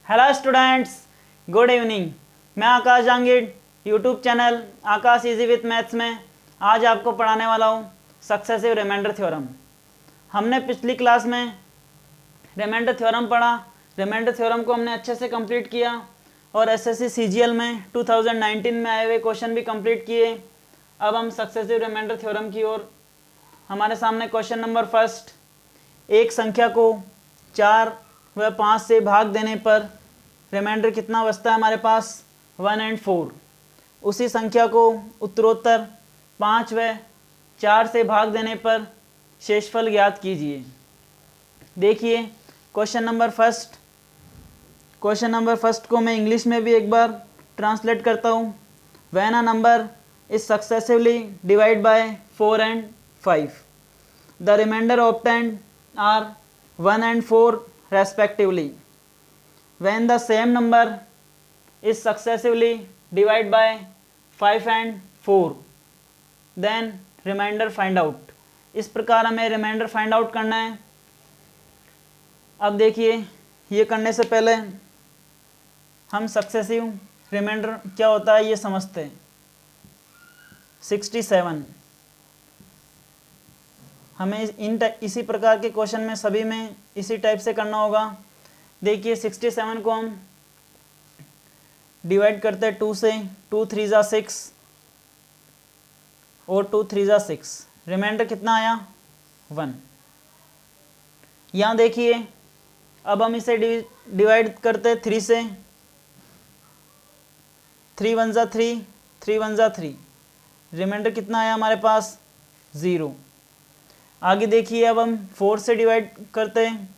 Hello students, good evening. मैं Akash Jahangir, YouTube channel Akash easy with maths में आज आपको पढ़ाने वाला हूँ सक्सेसिव रिमाइंडर थ्योरम। हमने पिछली क्लास में रिमाइंडर थ्योरम पढ़ा। रिमाइंडर थ्योरम को हमने अच्छे से कंप्लीट किया और एसएससी सीजीएल में 2019 में आए हुए क्वेश्चन भी कंप्लीट किए। अब हम सक्सेसिव रिमाइंडर थ्योरम की ओर। हमारे सामने क्वेश्चन नंबर फर्स्ट, एक संख्या को 4 व 5 से भाग देने पर रिमाइंडर कितना बचता है हमारे पास 1 और 4। उसी संख्या को उत्तरोत्तर 5 व 4 से भाग देने पर शेषफल ज्ञात कीजिए। देखिए क्वेश्चन नंबर फर्स्ट को मैं इंग्लिश में भी एक बार ट्रांसलेट करता हूँ। When a number is successively divide by 4 and 5, the remainder obtained are 1 and 4 respectively. When the same number is successively divided by 5 and 4, then remainder find out. इस प्रकार हमें रिमाइंडर फाइंड आउट करना है। अब देखिए, ये करने से पहले हम सक्सेसिव रिमाइंडर क्या होता है ये समझते हैं। 67 हमें इसी प्रकार के क्वेश्चन में सभी में इसी टाइप से करना होगा। देखिए 67 को हम डिवाइड करते हैं 2 से। 2 3 जा 6 और 2 3 जा 6। रिमाइंडर कितना आया 1। यहाँ देखिए अब हम इसे डिवाइड करते हैं 3 से। 3 1 जा 3, 3 1 जा 3। रिमाइंडर कितना आया हमारे पास 0। आगे देखिए अब हम 4 से डिवाइड करते हैं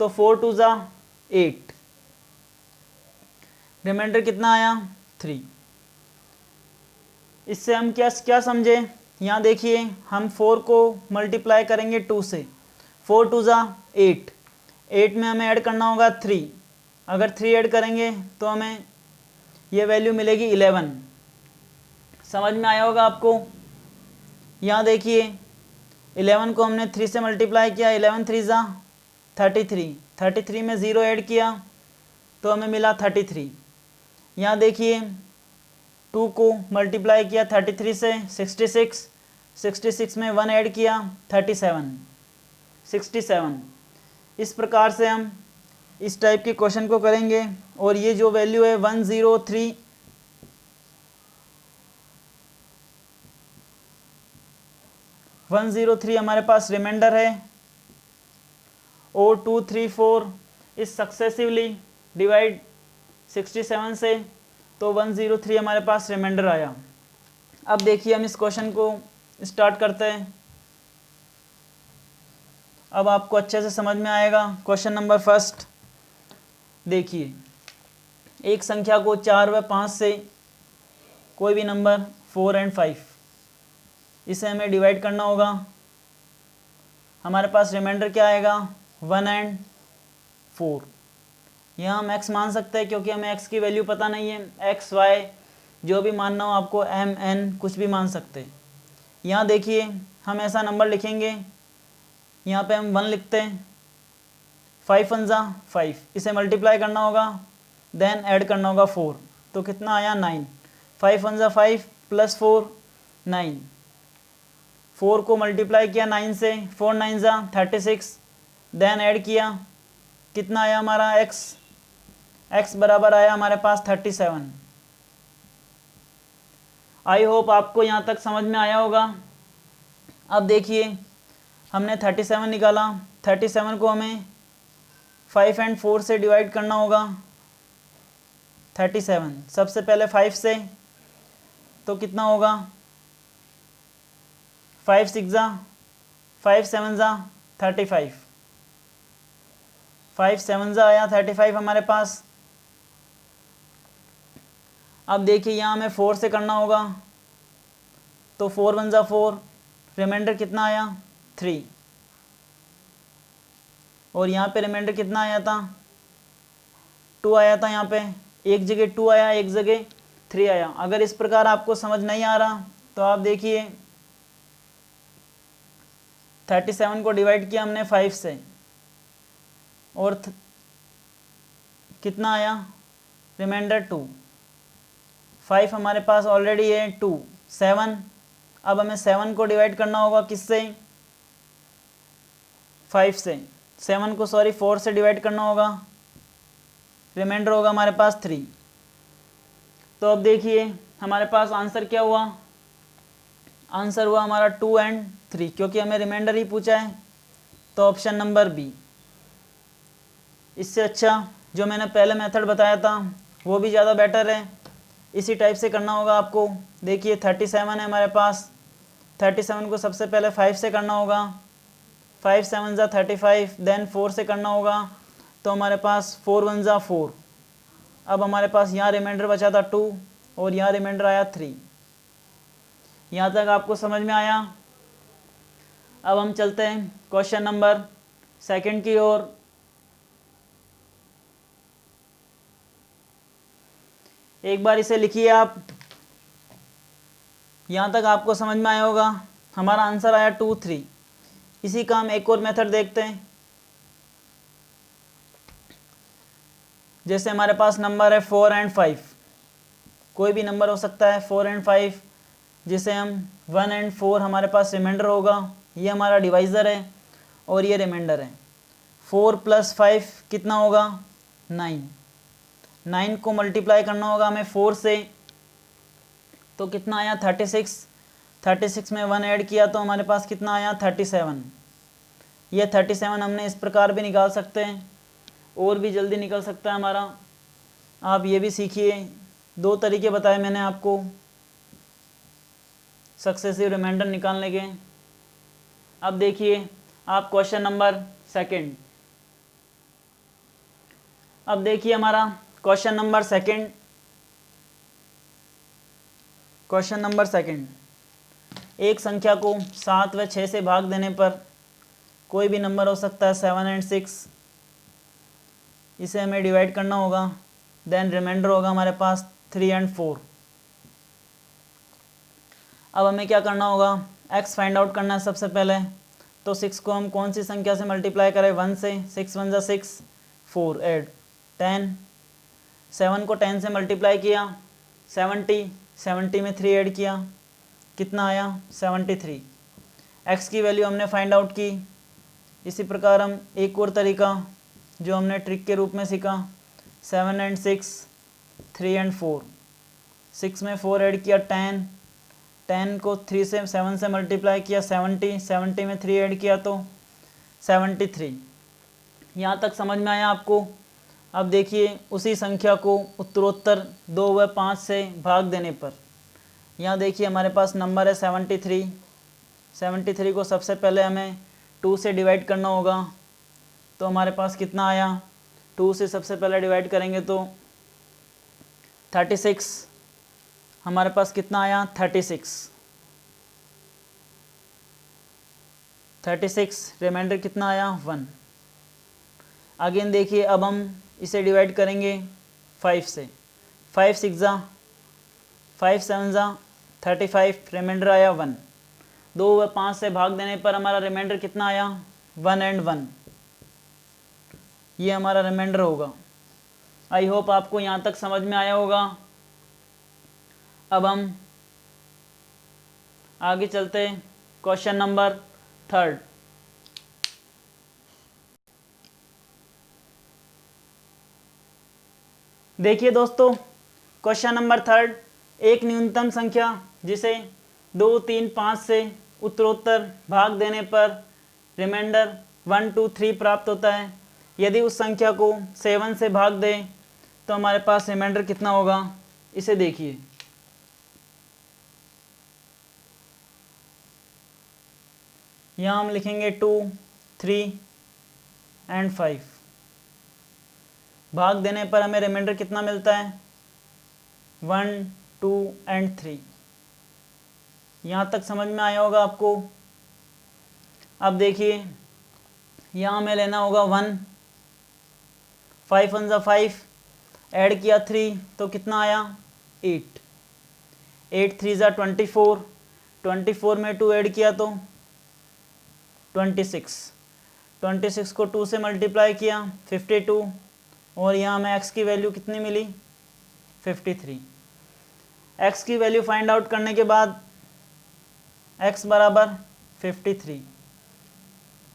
तो 4 2 जा 8। रिमाइंडर कितना आया 3। इससे हम क्या समझे, यहाँ देखिए हम 4 को मल्टीप्लाई करेंगे 2 से। 4 2 जा 8। 8 में हमें ऐड करना होगा 3। अगर 3 ऐड करेंगे तो हमें ये वैल्यू मिलेगी 11। समझ में आया होगा आपको। यहाँ देखिए 11 को हमने 3 से मल्टीप्लाई किया। 11 3 जा 33। 33 में 0 ऐड किया तो हमें मिला 33। यहाँ देखिए 2 को मल्टीप्लाई किया 33 से 66। 66 में 1 ऐड किया 67। इस प्रकार से हम इस टाइप के क्वेश्चन को करेंगे। और ये जो वैल्यू है 103 हमारे पास रिमाइंडर है। और 2 3 4 इस सक्सेसिवली डिवाइड 67 से, तो 103 हमारे पास रिमाइंडर आया। अब देखिए हम इस क्वेश्चन को स्टार्ट करते हैं। अब आपको अच्छे से समझ में आएगा। क्वेश्चन नंबर फर्स्ट देखिए, एक संख्या को 4 व 5 से कोई भी नंबर 4 और 5, इसे हमें डिवाइड करना होगा। हमारे पास रिमाइंडर क्या आएगा 1 और 4। यहाँ हम x मान सकते हैं क्योंकि हमें x की वैल्यू पता नहीं है। x y जो भी मानना हो आपको, m n कुछ भी मान सकते हैं। यहाँ देखिए हम ऐसा नंबर लिखेंगे, यहाँ पे हम 1 लिखते हैं। 5 1 जा 5, इसे मल्टीप्लाई करना होगा, देन ऐड करना होगा 4, तो कितना आया 9। 5 1 जा 5 प्लस 4 9। 4 को मल्टीप्लाई किया 9 से, 4 9 जा 36, देन ऐड किया, कितना आया हमारा x बराबर आया हमारे पास 37। आई होप आपको यहाँ तक समझ में आया होगा। अब देखिए हमने 37 निकाला। 37 को हमें 5 और 4 से डिवाइड करना होगा। 37 सबसे पहले 5 से, तो कितना होगा 5 6 जा 5 7 जा 35। 5 7 जा आया 35 हमारे पास। अब देखिए यहाँ हमें 4 से करना होगा, तो 4 1 जा 4। रिमाइंडर कितना आया 3। और यहाँ पे रिमाइंडर कितना आया था 2 आया था। यहाँ पे एक जगह 2 आया, एक जगह 3 आया। अगर इस प्रकार आपको समझ नहीं आ रहा तो आप देखिए 37 को डिवाइड किया हमने 5 से, और कितना आया, रिमाइंडर 2। 5 हमारे पास ऑलरेडी है 2, 7। अब हमें 7 को डिवाइड करना होगा किससे, 5 से। 7 को 4 से डिवाइड करना होगा, रिमाइंडर होगा हमारे पास 3। तो अब देखिए हमारे पास आंसर क्या हुआ, आंसर हुआ हमारा 2 और 3, क्योंकि हमें रिमाइंडर ही पूछा है। तो ऑप्शन नंबर बी। इससे अच्छा जो मैंने पहले मेथड बताया था वो भी ज़्यादा बेटर है, इसी टाइप से करना होगा आपको। देखिए 37 है हमारे पास, 37 को सबसे पहले 5 से करना होगा, 5 7 ज़ा 35, देन 4 से करना होगा, तो हमारे पास 4 1 ज़ा 4। अब हमारे पास यहाँ रिमाइंडर बचा था 2 और यहाँ रिमाइंडर आया 3। यहाँ तक आपको समझ में आया। अब हम चलते हैं क्वेश्चन नंबर 2 की ओर। एक बार इसे लिखिए आप, यहाँ तक आपको समझ में आया होगा। हमारा आंसर आया 2 3। इसी का हम एक और मेथड देखते हैं। जैसे हमारे पास नंबर है 4 और 5, कोई भी नंबर हो सकता है 4 और 5, जिसे हम 1 और 4 हमारे पास रिमाइंडर होगा, ये हमारा डिवाइज़र है और ये रिमाइंडर है। 4 + 5 कितना होगा, 9। 9 को मल्टीप्लाई करना होगा हमें 4 से, तो कितना आया 36। 36 में 1 ऐड किया तो हमारे पास कितना आया 37। ये 37 हमने इस प्रकार भी निकाल सकते हैं और भी जल्दी निकल सकता है हमारा। आप ये भी सीखिए, 2 तरीके बताए मैंने आपको सक्सेसिव रिमाइंडर निकालने के। अब देखिए आप क्वेश्चन नंबर 2। अब देखिए हमारा क्वेश्चन नंबर 2। क्वेश्चन नंबर 2, एक संख्या को 7 व 6 से भाग देने पर, कोई भी नंबर हो सकता है 7 और 6, इसे हमें डिवाइड करना होगा, देन रिमाइंडर होगा हमारे पास 3 और 4। अब हमें क्या करना होगा, x फाइंड आउट करना है सबसे पहले। तो 6 को हम कौन सी संख्या से मल्टीप्लाई करें, 1 से। 6 1 ज़ा 6, 4 ऐड 10। 7 को 10 से मल्टीप्लाई किया, 70। 70 में 3 ऐड किया, कितना आया 73। x की वैल्यू हमने फाइंड आउट की। इसी प्रकार हम एक और तरीका जो हमने ट्रिक के रूप में सीखा, 7 और 6, 3 और 4। 6 में 4 ऐड किया 10। 10 को 3 से 7 से मल्टीप्लाई किया 70। 70 में 3 ऐड किया तो 73। यहाँ तक समझ में आया आपको। अब देखिए उसी संख्या को उत्तरोत्तर 2 व 5 से भाग देने पर, यहाँ देखिए हमारे पास नंबर है 73। 73 को सबसे पहले हमें 2 से डिवाइड करना होगा, तो हमारे पास कितना आया, 2 से सबसे पहले डिवाइड करेंगे तो 36। हमारे पास कितना आया 36। 36 रिमाइंडर कितना आया 1। अगेन देखिए अब हम इसे डिवाइड करेंगे 5 से। 5 6 ज़ा 5 7 ज़ा 35, रिमाइंडर आया 1। 2 व 5 से भाग देने पर हमारा रिमाइंडर कितना आया 1 और 1, ये हमारा रिमाइंडर होगा। आई होप आपको यहाँ तक समझ में आया होगा। अब हम आगे चलते क्वेश्चन नंबर 3। देखिए दोस्तों क्वेश्चन नंबर 3, एक न्यूनतम संख्या जिसे 2 3 5 से उत्तरोत्तर भाग देने पर रिमाइंडर 1 2 3 प्राप्त होता है। यदि उस संख्या को 7 से भाग दें तो हमारे पास रिमाइंडर कितना होगा, इसे देखिए। यहाँ हम लिखेंगे 2 3 और 5। भाग देने पर हमें रिमाइंडर कितना मिलता है 1 2 और 3। यहाँ तक समझ में आया होगा आपको। अब देखिए यहाँ हमें लेना होगा 1। 5 1 ज़ा 5, ऐड किया 3 तो कितना आया 8। 8 3 ज़ा 24। 24 में 2 ऐड किया तो 26। 26 को 2 से मल्टीप्लाई किया 52 और यहाँ हमें x की वैल्यू कितनी मिली 53। x की वैल्यू फाइंड आउट करने के बाद x बराबर 53।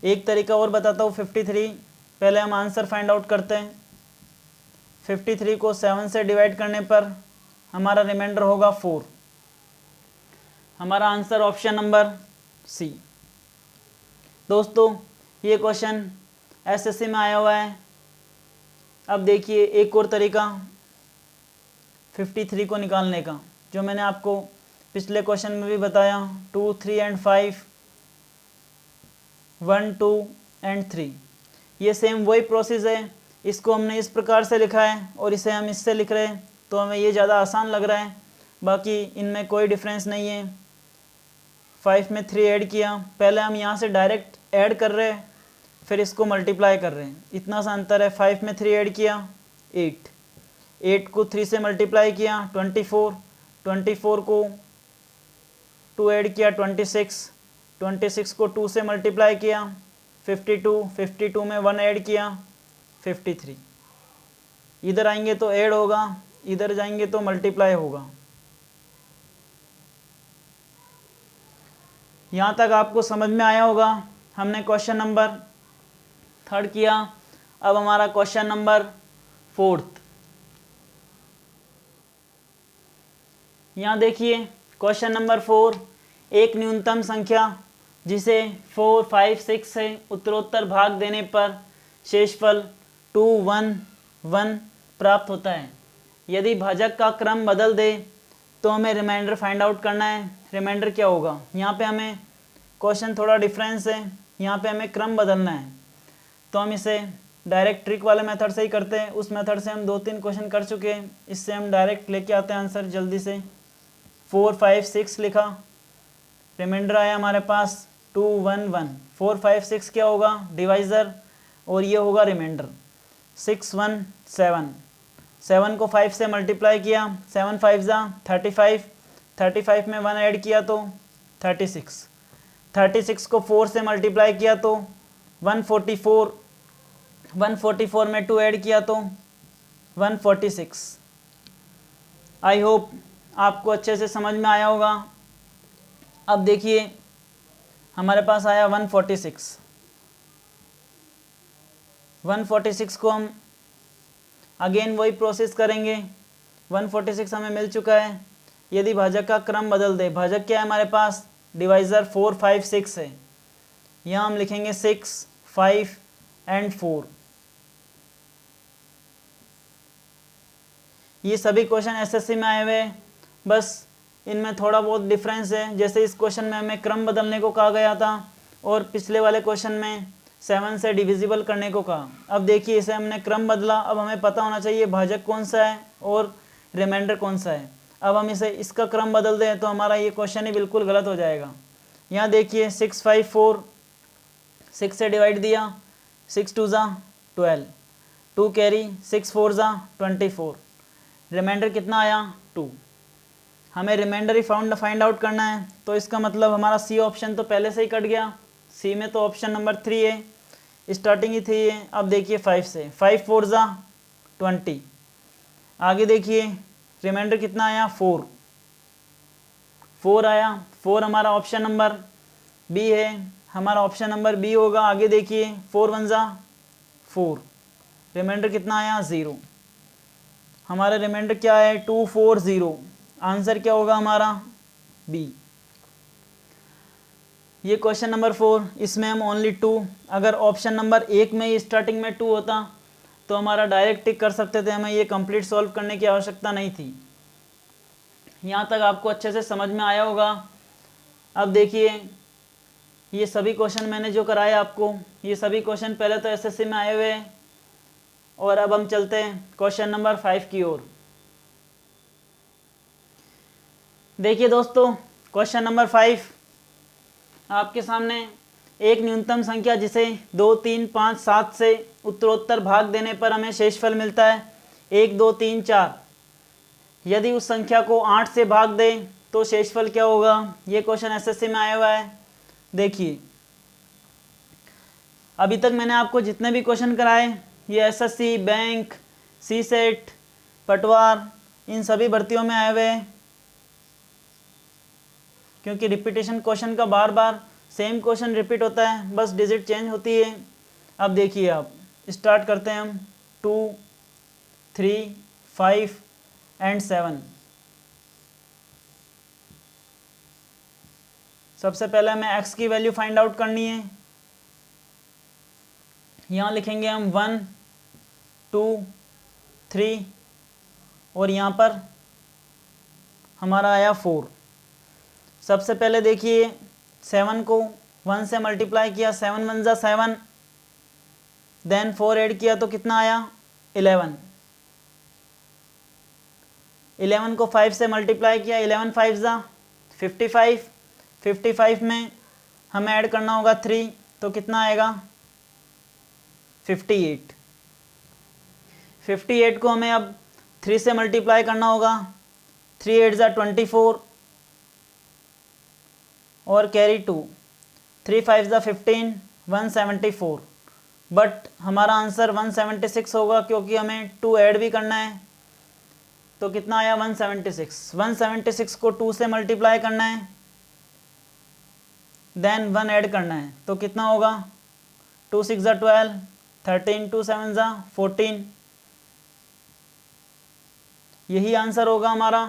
एक तरीका और बताता हूँ 53, पहले हम आंसर फाइंड आउट करते हैं। 53 को 7 से डिवाइड करने पर हमारा रिमाइंडर होगा 4। हमारा आंसर ऑप्शन नंबर सी। दोस्तों ये क्वेश्चन एसएससी में आया हुआ है। अब देखिए एक और तरीका 53 को निकालने का, जो मैंने आपको पिछले क्वेश्चन में भी बताया। 2, 3 एंड 5, 1, 2 एंड 3, ये सेम वही प्रोसेस है। इसको हमने इस प्रकार से लिखा है और इसे हम इससे लिख रहे हैं, तो हमें ये ज़्यादा आसान लग रहा है। बाकी इनमें कोई डिफरेंस नहीं है। 5 में 3 ऐड किया, पहले हम यहाँ से डायरेक्ट ऐड कर रहे हैं, फिर इसको मल्टीप्लाई कर रहे हैं, इतना सा अंतर है। 5 में 3 ऐड किया 8, 8 को 3 से मल्टीप्लाई किया 24, 24 को 2 ऐड किया 26, 26 को 2 से मल्टीप्लाई किया 52, 52 में 1 ऐड किया 53। इधर आएंगे तो ऐड होगा, इधर जाएंगे तो मल्टीप्लाई होगा। यहाँ तक आपको समझ में आया होगा। हमने क्वेश्चन नंबर 3 किया। अब हमारा क्वेश्चन नंबर 4। यहाँ देखिए क्वेश्चन नंबर 4, एक न्यूनतम संख्या जिसे 4, 5, 6 से उत्तरोत्तर भाग देने पर शेषफल 2, 1, 1 प्राप्त होता है। यदि भाजक का क्रम बदल दे तो हमें रिमाइंडर फाइंड आउट करना है। रिमाइंडर क्या होगा, यहाँ पे हमें क्वेश्चन थोड़ा डिफरेंस है, यहाँ पे हमें क्रम बदलना है, तो हम इसे डायरेक्ट ट्रिक वाले मेथड से ही करते हैं। उस मेथड से हम 2-3 क्वेश्चन कर चुके हैं, इससे हम डायरेक्ट लेके आते हैं आंसर जल्दी से। 4, 5, 6 लिखा, रिमाइंडर आया हमारे पास 2, 1, 1। 4, 5, 6 क्या होगा, डिवाइज़र, और ये होगा रिमाइंडर। 6, 1, 7, 7 को 5 से मल्टीप्लाई किया, 7 5 जा 35, 35 में 1 ऐड किया तो 36, 36 को 4 से मल्टीप्लाई किया तो 144, 144 में 2 ऐड किया तो 146। आई होप आपको अच्छे से समझ में आया होगा। अब देखिए हमारे पास आया 146। 146 को हम अगेन वही प्रोसेस करेंगे। 146 हमें मिल चुका है। यदि भाजक का क्रम बदल दे, भाजक क्या है हमारे पास, डिवाइज़र 4, 5, 6 है। यहाँ हम लिखेंगे 6, 5 एंड 4। ये सभी क्वेश्चन एसएससी में आए हुए हैं, बस इनमें थोड़ा बहुत डिफरेंस है। जैसे इस क्वेश्चन में हमें क्रम बदलने को कहा गया था और पिछले वाले क्वेश्चन में 7 से डिविजिबल करने को कहा। अब देखिए इसे हमने क्रम बदला, अब हमें पता होना चाहिए भाजक कौन सा है और रिमाइंडर कौन सा है। अब हम इसे इसका क्रम बदल दें तो हमारा ये क्वेश्चन ही बिल्कुल गलत हो जाएगा। यहाँ देखिए 6, 5, 4, 6 से डिवाइड दिया, 6 2 जा 12, 2 कैरी, 6 4 जा 24, रिमाइंडर कितना आया 2। हमें रिमाइंडर ही फाइंड आउट करना है, तो इसका मतलब हमारा सी ऑप्शन तो पहले से ही कट गया। सी में तो ऑप्शन नंबर 3 है, स्टार्टिंग ही 3 है। अब देखिए 5 से, 5 4 जा 20, आगे देखिए रिमाइंडर कितना आया 4, 4 आया। 4 हमारा ऑप्शन नंबर बी है, हमारा ऑप्शन नंबर बी होगा। आगे देखिए 4 1 जा 4, रिमाइंडर कितना आया 0। हमारा रिमाइंडर क्या है 2 4 0, आंसर क्या होगा हमारा बी। ये क्वेश्चन नंबर 4, इसमें हम ओनली 2, अगर ऑप्शन नंबर 1 में ही स्टार्टिंग में 2 होता तो हमारा डायरेक्ट टिक कर सकते थे, हमें ये कंप्लीट सॉल्व करने की आवश्यकता नहीं थी। यहाँ तक आपको अच्छे से समझ में आया होगा। अब देखिए ये सभी क्वेश्चन मैंने जो कराए आपको, ये सभी क्वेश्चन पहले तो एसएससी में आए हुए हैं, और अब हम चलते हैं क्वेश्चन नंबर 5 की ओर। देखिए दोस्तों क्वेश्चन नंबर 5 आपके सामने, एक न्यूनतम संख्या जिसे 2, 3, 5, 7 से उत्तरोत्तर भाग देने पर हमें शेषफल मिलता है 1, 2, 3, 4। यदि उस संख्या को 8 से भाग दें तो शेषफल क्या होगा। ये क्वेश्चन एसएससी में आया हुआ है। देखिए अभी तक मैंने आपको जितने भी क्वेश्चन कराए, ये एसएससी, बैंक, सी सेट, पटवार, इन सभी भर्तियों में आए हुए हैं, क्योंकि रिपीटेशन क्वेश्चन का बार बार सेम क्वेश्चन रिपीट होता है, बस डिजिट चेंज होती है। अब देखिए, आप स्टार्ट करते हैं हम 2, 3, 5 एंड 7। सबसे पहले हमें x की वैल्यू फाइंड आउट करनी है। यहाँ लिखेंगे हम 1, 2, 3 और यहाँ पर हमारा आया 4। सबसे पहले देखिए 7 को 1 से मल्टीप्लाई किया, 7 1 जा 7, देन 4 ऐड किया तो कितना आया 11। 11 को 5 से मल्टीप्लाई किया, 11 5 जा 55, 55 में हमें ऐड करना होगा 3 तो कितना आएगा 58। 58 को हमें अब 3 से मल्टीप्लाई करना होगा, 3 8 जा 24 और कैरी 2, 3 5 जा 15, 174। बट हमारा आंसर 176 होगा, क्योंकि हमें 2 ऐड भी करना है। तो कितना आया 176। 176 को 2 से मल्टीप्लाई करना है, देन 1 ऐड करना है तो कितना होगा 2 6 जा 12, 13 2 7 जा 14। यही आंसर होगा हमारा।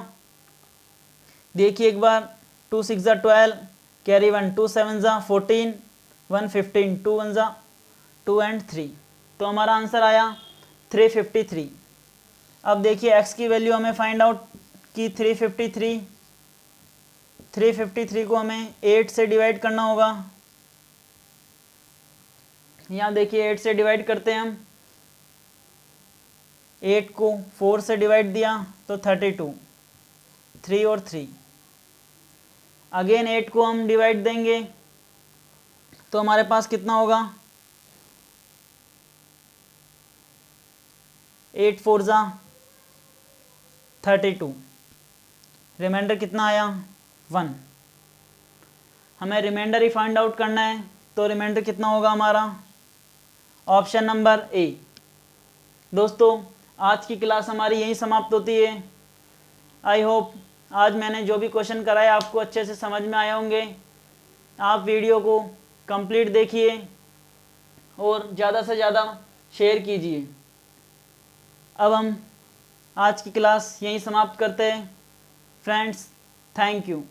देखिए एक बार, 2 6 जा 12, कैरी 1, 2 7 जा 14, 1 15, 2 1 जा 2 एंड 3, तो हमारा आंसर आया 353। अब देखिए x की वैल्यू हमें फाइंड आउट की 353। 353 को हमें 8 से डिवाइड करना होगा। यहाँ देखिए 8 से डिवाइड करते हैं हम, 8 को 4 से डिवाइड दिया तो 32, 3 और 3। अगेन 8 को हम डिवाइड देंगे तो हमारे पास कितना होगा 8 4 जा 32, रिमाइंडर कितना आया 1। हमें रिमाइंडर ही फाइंड आउट करना है, तो रिमाइंडर कितना होगा हमारा ऑप्शन नंबर ए। दोस्तों, आज की क्लास हमारी यहीं समाप्त होती है। आई होप आज मैंने जो भी क्वेश्चन कराए आपको अच्छे से समझ में आए होंगे। आप वीडियो को कंप्लीट देखिए और ज़्यादा से ज़्यादा शेयर कीजिए। अब हम आज की क्लास यहीं समाप्त करते हैं। Friends, thank you.